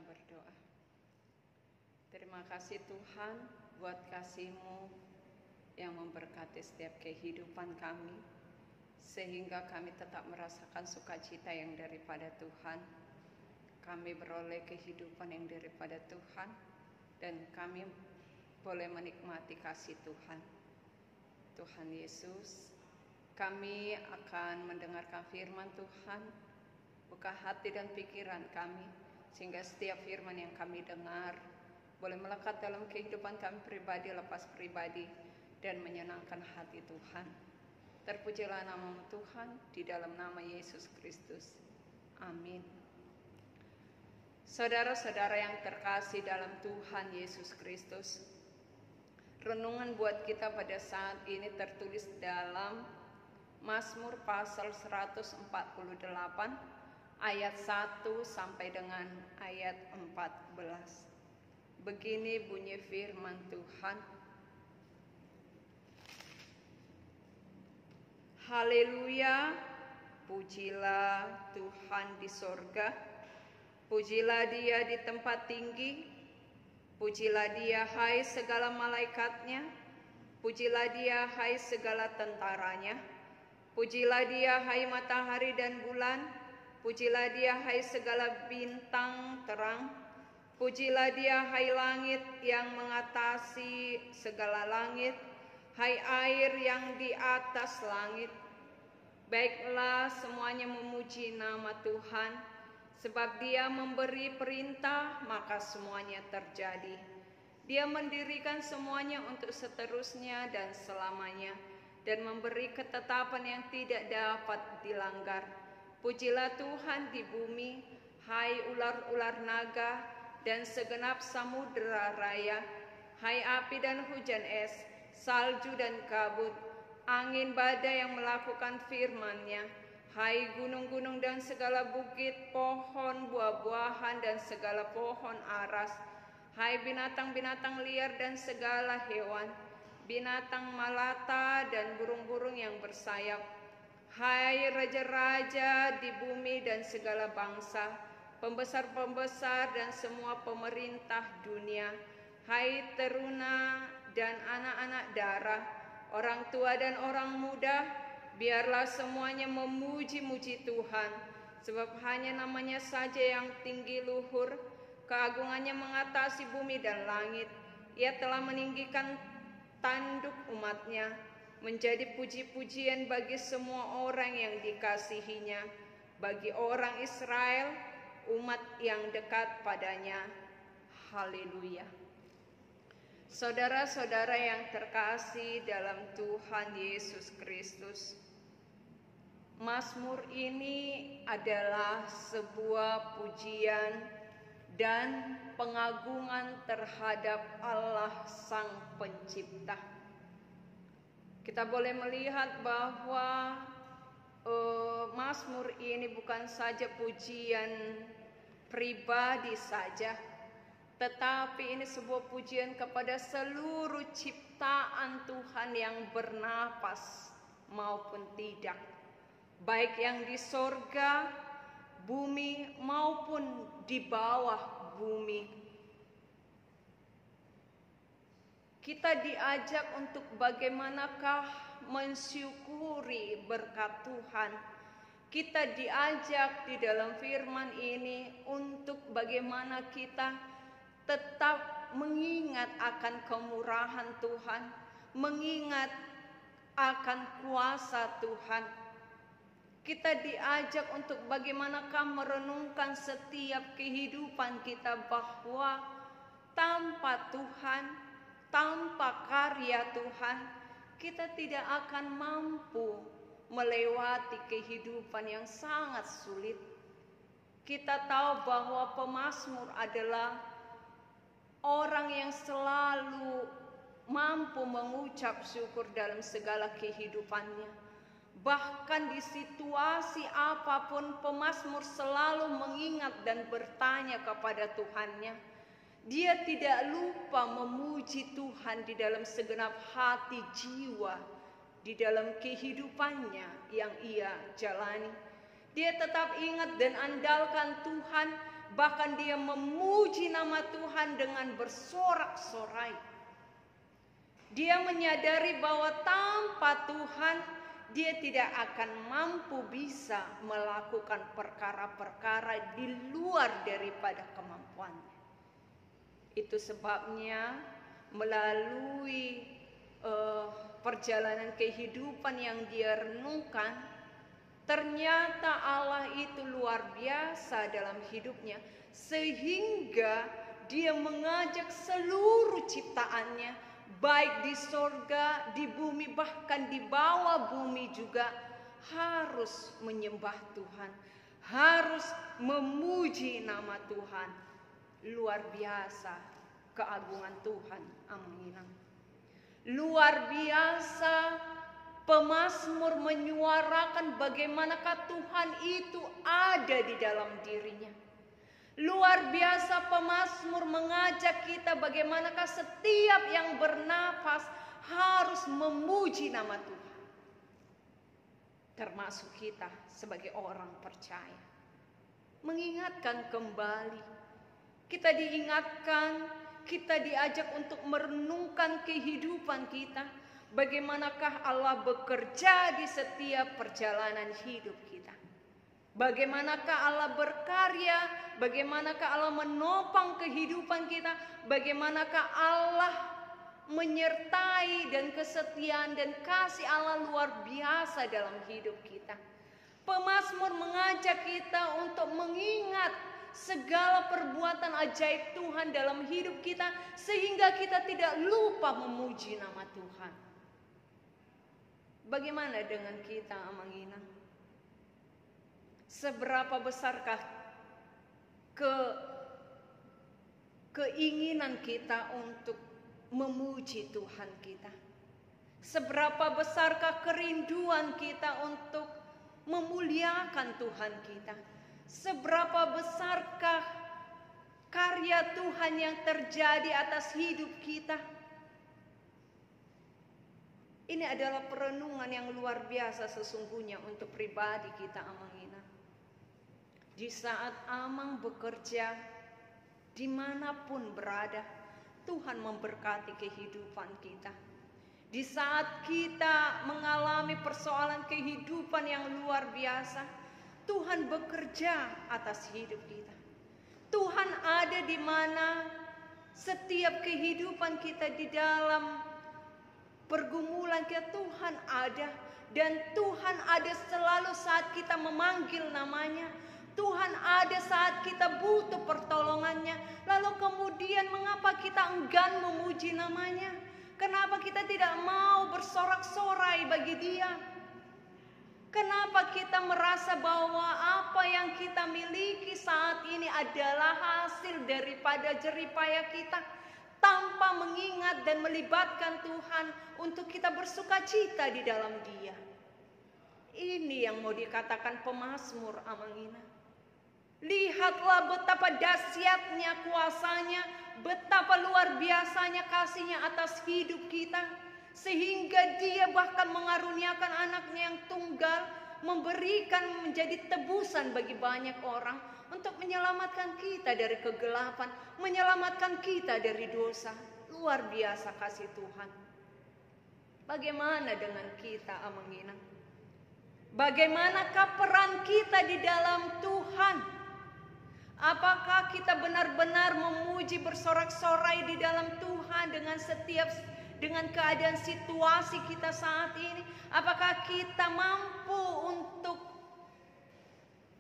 Kita berdoa. Terima kasih Tuhan buat kasih-Mu yang memberkati setiap kehidupan kami, sehingga kami tetap merasakan sukacita yang daripada Tuhan. Kami beroleh kehidupan yang daripada Tuhan, dan kami boleh menikmati kasih Tuhan. Tuhan Yesus, kami akan mendengarkan firman Tuhan. Buka hati dan pikiran kami, sehingga setiap firman yang kami dengar boleh melekat dalam kehidupan kami pribadi lepas pribadi dan menyenangkan hati Tuhan. Terpujilah nama-Mu Tuhan, di dalam nama Yesus Kristus. Amin. Saudara-saudara yang terkasih dalam Tuhan Yesus Kristus, renungan buat kita pada saat ini tertulis dalam Mazmur pasal 148 ayat 1 sampai dengan ayat 14. Begini bunyi firman Tuhan. Haleluya, pujilah Tuhan di sorga, pujilah Dia di tempat tinggi, pujilah Dia hai segala malaikatnya, pujilah Dia hai segala tentaranya, pujilah Dia hai matahari dan bulan, pujilah Dia hai segala bintang terang, pujilah Dia hai langit yang mengatasi segala langit, hai air yang di atas langit. Baiklah semuanya memuji nama Tuhan, sebab Dia memberi perintah maka semuanya terjadi. Dia mendirikan semuanya untuk seterusnya dan selamanya, dan memberi ketetapan yang tidak dapat dilanggar. Pujilah Tuhan di bumi, hai ular-ular naga dan segenap samudera raya, hai api dan hujan es, salju dan kabut, angin badai yang melakukan firman-Nya, hai gunung-gunung dan segala bukit, pohon buah-buahan dan segala pohon aras, hai binatang-binatang liar dan segala hewan, binatang melata dan burung-burung yang bersayap, hai raja-raja di bumi dan segala bangsa, pembesar-pembesar dan semua pemerintah dunia, hai teruna dan anak-anak darah, orang tua dan orang muda, biarlah semuanya memuji-muji Tuhan, sebab hanya namanya saja yang tinggi luhur, keagungannya mengatasi bumi dan langit. Ia telah meninggikan tanduk umat-Nya, menjadi puji-pujian bagi semua orang yang dikasihinya, bagi orang Israel, umat yang dekat padanya. Haleluya. Saudara-saudara yang terkasih dalam Tuhan Yesus Kristus, Mazmur ini adalah sebuah pujian dan pengagungan terhadap Allah Sang Pencipta. Kita boleh melihat bahwa Mazmur ini bukan saja pujian pribadi saja, tetapi ini sebuah pujian kepada seluruh ciptaan Tuhan yang bernapas maupun tidak, baik yang di sorga, bumi maupun di bawah bumi. Kita diajak untuk bagaimanakah mensyukuri berkat Tuhan. Kita diajak di dalam firman ini untuk bagaimana kita tetap mengingat akan kemurahan Tuhan, mengingat akan kuasa Tuhan. Kita diajak untuk bagaimanakah merenungkan setiap kehidupan kita bahwa tanpa Tuhan, tanpa karya Tuhan, kita tidak akan mampu melewati kehidupan yang sangat sulit. Kita tahu bahwa pemazmur adalah orang yang selalu mampu mengucap syukur dalam segala kehidupannya. Bahkan di situasi apapun, pemazmur selalu mengingat dan bertanya kepada Tuhannya. Dia tidak lupa memuji Tuhan di dalam segenap hati jiwa, di dalam kehidupannya yang ia jalani. Dia tetap ingat dan andalkan Tuhan bahkan dia memuji nama Tuhan dengan bersorak-sorai. Dia menyadari bahwa tanpa Tuhan dia tidak akan mampu bisa melakukan perkara-perkara di luar daripada kemampuannya. Itu sebabnya melalui perjalanan kehidupan yang dia renungkan, ternyata Allah itu luar biasa dalam hidupnya, sehingga dia mengajak seluruh ciptaannya, baik di sorga, di bumi, bahkan di bawah bumi juga, harus menyembah Tuhan, harus memuji nama Tuhan. Luar biasa keagungan Tuhan, aminah. Luar biasa pemazmur menyuarakan bagaimanakah Tuhan itu ada di dalam dirinya. Luar biasa pemazmur mengajak kita bagaimanakah setiap yang bernafas harus memuji nama Tuhan. Termasuk kita sebagai orang percaya. Mengingatkan kembali. Kita diingatkan, kita diajak untuk merenungkan kehidupan kita. Bagaimanakah Allah bekerja di setiap perjalanan hidup kita. Bagaimanakah Allah berkarya, bagaimanakah Allah menopang kehidupan kita, bagaimanakah Allah menyertai dan kesetiaan dan kasih Allah luar biasa dalam hidup kita. Pemazmur mengajak kita untuk mengingat segala perbuatan ajaib Tuhan dalam hidup kita, sehingga kita tidak lupa memuji nama Tuhan. Bagaimana dengan kita, Amangina? Seberapa besarkah keinginan kita untuk memuji Tuhan kita? Seberapa besarkah kerinduan kita untuk memuliakan Tuhan kita? Seberapa besarkah karya Tuhan yang terjadi atas hidup kita? Ini adalah perenungan yang luar biasa sesungguhnya untuk pribadi kita, Amangina. Di saat Amang bekerja, dimanapun berada, Tuhan memberkati kehidupan kita. Di saat kita mengalami persoalan kehidupan yang luar biasa, Tuhan bekerja atas hidup kita. Tuhan ada di mana setiap kehidupan kita di dalam pergumulan kita, Tuhan ada. Dan Tuhan ada selalu saat kita memanggil namanya. Tuhan ada saat kita butuh pertolongannya. Lalu kemudian mengapa kita enggan memuji namanya? Kenapa kita tidak mau bersorak-sorai bagi Dia? Kenapa kita merasa bahwa apa yang kita miliki saat ini adalah hasil daripada jeripaya kita, tanpa mengingat dan melibatkan Tuhan untuk kita bersukacita di dalam Dia? Ini yang mau dikatakan pemazmur, Amangina. Lihatlah betapa dahsyatnya kuasanya, betapa luar biasanya kasihnya atas hidup kita, sehingga Dia bahkan mengaruniakan anaknya yang tunggal, memberikan menjadi tebusan bagi banyak orang, untuk menyelamatkan kita dari kegelapan, menyelamatkan kita dari dosa. Luar biasa kasih Tuhan. Bagaimana dengan kita, Amangina? Bagaimanakah peran kita di dalam Tuhan? Apakah kita benar-benar memuji bersorak-sorai di dalam Tuhan dengan keadaan situasi kita saat ini? Apakah kita mampu untuk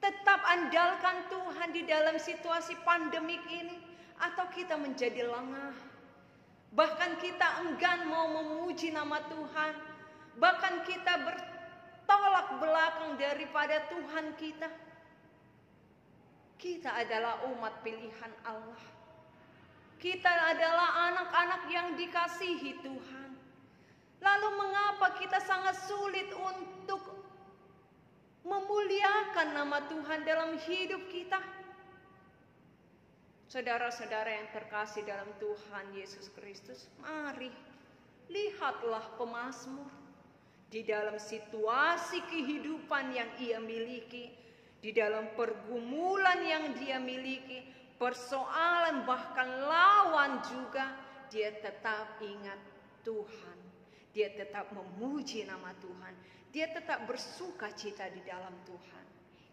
tetap andalkan Tuhan di dalam situasi pandemik ini? Atau kita menjadi lengah? Bahkan kita enggan mau memuji nama Tuhan. Bahkan kita bertolak belakang daripada Tuhan kita. Kita adalah umat pilihan Allah. Kita adalah anak-anak yang dikasihi Tuhan. Lalu mengapa kita sangat sulit untuk memuliakan nama Tuhan dalam hidup kita? Saudara-saudara yang terkasih dalam Tuhan Yesus Kristus, mari lihatlah pemazmur di dalam situasi kehidupan yang ia miliki, di dalam pergumulan yang dia miliki, persoalan bahkan lawan juga, dia tetap ingat Tuhan. Dia tetap memuji nama Tuhan. Dia tetap bersuka cita di dalam Tuhan.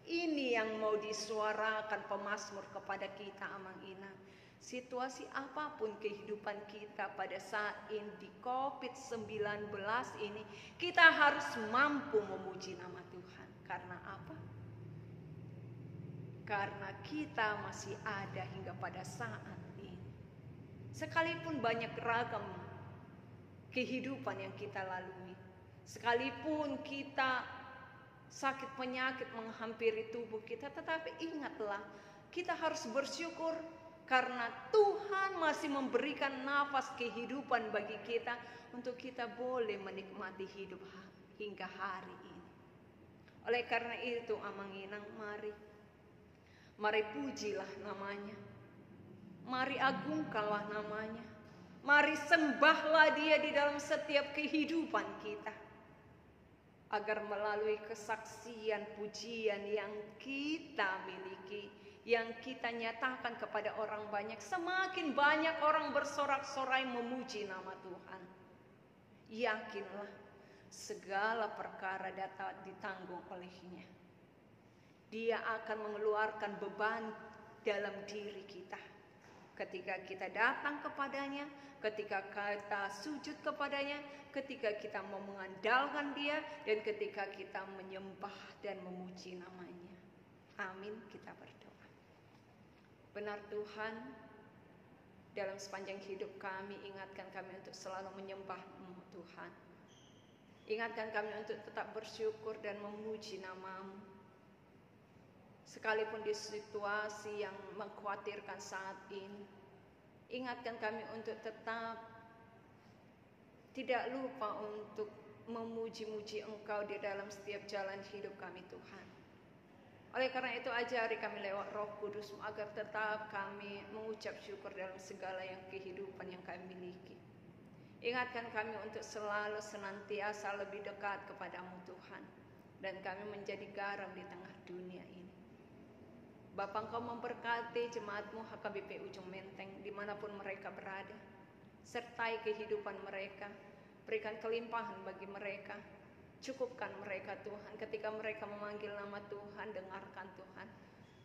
Ini yang mau disuarakan pemazmur kepada kita, Amang Ina. Situasi apapun kehidupan kita pada saat ini di COVID-19 ini, kita harus mampu memuji nama Tuhan. Karena apa? Karena kita masih ada hingga pada saat ini. Sekalipun banyak ragam kehidupan yang kita lalui, sekalipun kita sakit penyakit menghampiri tubuh kita, tetapi ingatlah, kita harus bersyukur karena Tuhan masih memberikan nafas kehidupan bagi kita untuk kita boleh menikmati hidup hingga hari ini. Oleh karena itu, Amang Inang, mari pujilah namanya. Mari agungkanlah namanya. Mari sembahlah dia di dalam setiap kehidupan kita. Agar melalui kesaksian pujian yang kita miliki, yang kita nyatakan kepada orang banyak, semakin banyak orang bersorak-sorai memuji nama Tuhan. Yakinlah, segala perkara dapat ditanggung olehnya. Dia akan mengeluarkan beban dalam diri kita. Ketika kita datang kepadanya, ketika kita sujud kepadanya, ketika kita mau mengandalkan dia, dan ketika kita menyembah dan memuji namanya. Amin, kita berdoa. Benar Tuhan, dalam sepanjang hidup kami, ingatkan kami untuk selalu menyembah-Mu Tuhan. Ingatkan kami untuk tetap bersyukur dan memuji nama-Mu. Sekalipun di situasi yang mengkhawatirkan saat ini, ingatkan kami untuk tetap tidak lupa untuk memuji-muji Engkau di dalam setiap jalan hidup kami Tuhan. Oleh karena itu, ajari kami lewat Roh Kudus-Mu agar tetap kami mengucap syukur dalam segala yang kehidupan yang kami miliki. Ingatkan kami untuk selalu senantiasa lebih dekat kepadamu Tuhan, dan kami menjadi garam di tengah dunia ini. Bapa, Engkau memberkati jemaat-Mu HKBP Ujung Menteng dimanapun mereka berada. Sertai kehidupan mereka, berikan kelimpahan bagi mereka. Cukupkan mereka Tuhan, ketika mereka memanggil nama Tuhan, dengarkan Tuhan.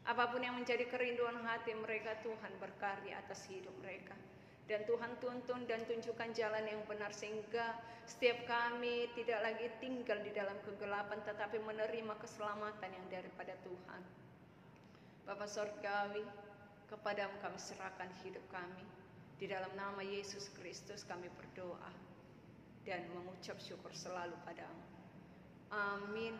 Apapun yang menjadi kerinduan hati mereka, Tuhan berkarya atas hidup mereka. Dan Tuhan tuntun dan tunjukkan jalan yang benar, sehingga setiap kami tidak lagi tinggal di dalam kegelapan, tetapi menerima keselamatan yang daripada Tuhan. Bapa Sorgawi, kepadamu kami serahkan hidup kami. Di dalam nama Yesus Kristus kami berdoa dan mengucap syukur selalu padamu. Amin.